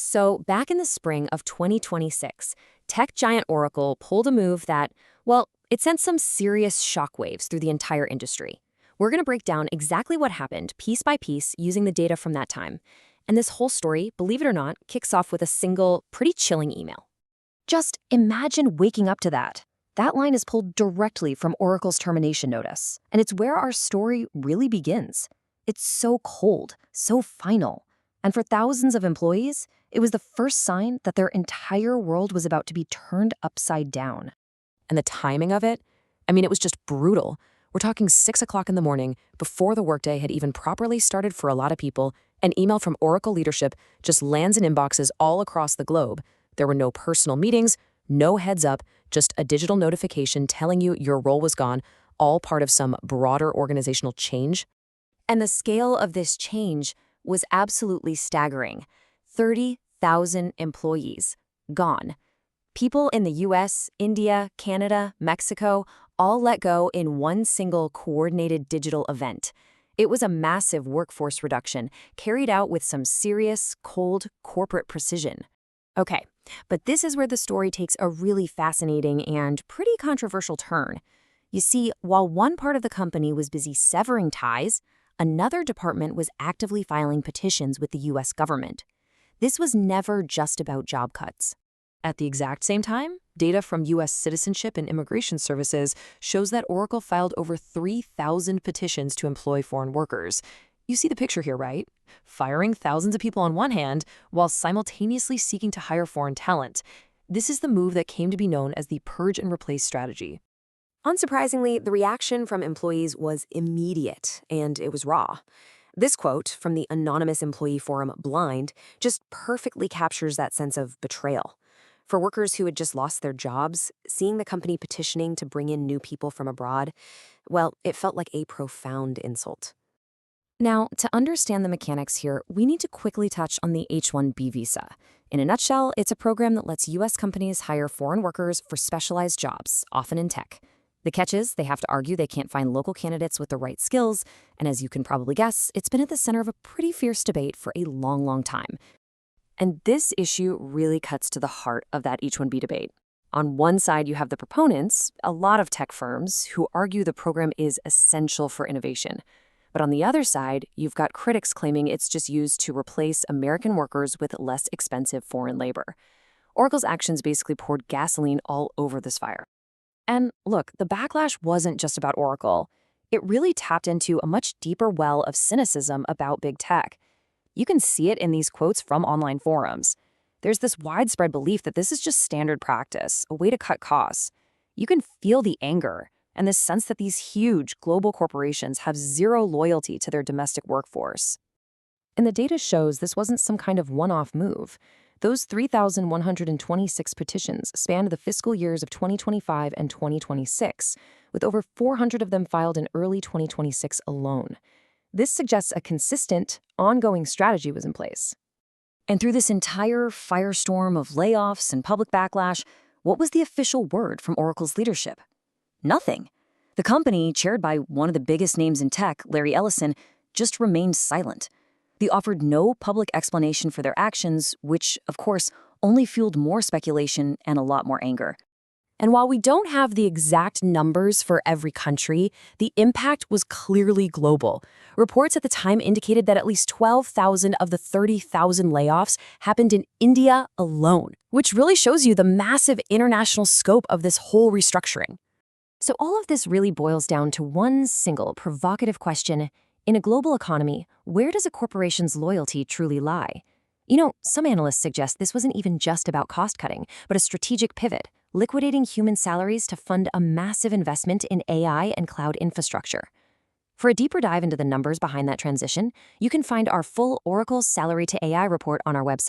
So, back in the spring of 2026, tech giant Oracle pulled a move that, well, it sent some serious shockwaves through the entire industry. We're going to break down exactly what happened, piece by piece, using the data from that time. And this whole story, believe it or not, kicks off with a single, pretty chilling email. Just imagine waking up to that. That line is pulled directly from Oracle's termination notice, and it's where our story really begins. It's so cold, so final. And for thousands of employees, it was the first sign that their entire world was about to be turned upside down. And the timing of it? I mean, it was just brutal. We're talking 6 o'clock in the morning, before the workday had even properly started for a lot of people. An email from Oracle leadership just lands in inboxes all across the globe. There were no personal meetings, no heads up, just a digital notification telling you your role was gone, all part of some broader organizational change. And the scale of this change was absolutely staggering. 30,000 employees gone. People in the US, India, Canada, Mexico, all let go in one single coordinated digital event. It was a massive workforce reduction, carried out with some serious, cold corporate precision. Okay, but this is where the story takes a really fascinating and pretty controversial turn. You see, while one part of the company was busy severing ties, another department was actively filing petitions with the US government. This was never just about job cuts. At the exact same time, data from U.S. Citizenship and Immigration Services shows that Oracle filed over 3,000 petitions to employ foreign workers. You see the picture here, right? Firing thousands of people on one hand, while simultaneously seeking to hire foreign talent. This is the move that came to be known as the Purge-and-Replace strategy. Unsurprisingly, the reaction from employees was immediate, and it was raw. This quote from the anonymous employee forum Blind just perfectly captures that sense of betrayal. For workers who had just lost their jobs, seeing the company petitioning to bring in new people from abroad, well, it felt like a profound insult. Now, to understand the mechanics here, we need to quickly touch on the H-1B visa. In a nutshell, it's a program that lets U.S. companies hire foreign workers for specialized jobs, often in tech. The catch is they have to argue they can't find local candidates with the right skills, and as you can probably guess, it's been at the center of a pretty fierce debate for a long, long time. And this issue really cuts to the heart of that H-1B debate. On one side, you have the proponents, a lot of tech firms, who argue the program is essential for innovation. But on the other side, you've got critics claiming it's just used to replace American workers with less expensive foreign labor. Oracle's actions basically poured gasoline all over this fire. And look, the backlash wasn't just about Oracle. It really tapped into a much deeper well of cynicism about big tech. You can see it in these quotes from online forums. There's this widespread belief that this is just standard practice, a way to cut costs. You can feel the anger and the sense that these huge global corporations have zero loyalty to their domestic workforce. And the data shows this wasn't some kind of one-off move. Those 3,126 petitions spanned the fiscal years of 2025 and 2026, with over 400 of them filed in early 2026 alone. This suggests a consistent, ongoing strategy was in place. And through this entire firestorm of layoffs and public backlash, what was the official word from Oracle's leadership? Nothing. The company, chaired by one of the biggest names in tech, Larry Ellison, just remained silent. They offered no public explanation for their actions, which, of course, only fueled more speculation and a lot more anger. And while we don't have the exact numbers for every country, the impact was clearly global. Reports at the time indicated that at least 12,000 of the 30,000 layoffs happened in India alone, which really shows you the massive international scope of this whole restructuring. So all of this really boils down to one single provocative question. In a global economy, where does a corporation's loyalty truly lie? You know, some analysts suggest this wasn't even just about cost cutting, but a strategic pivot, liquidating human salaries to fund a massive investment in AI and cloud infrastructure. For a deeper dive into the numbers behind that transition, you can find our full Oracle Salary to AI report on our website.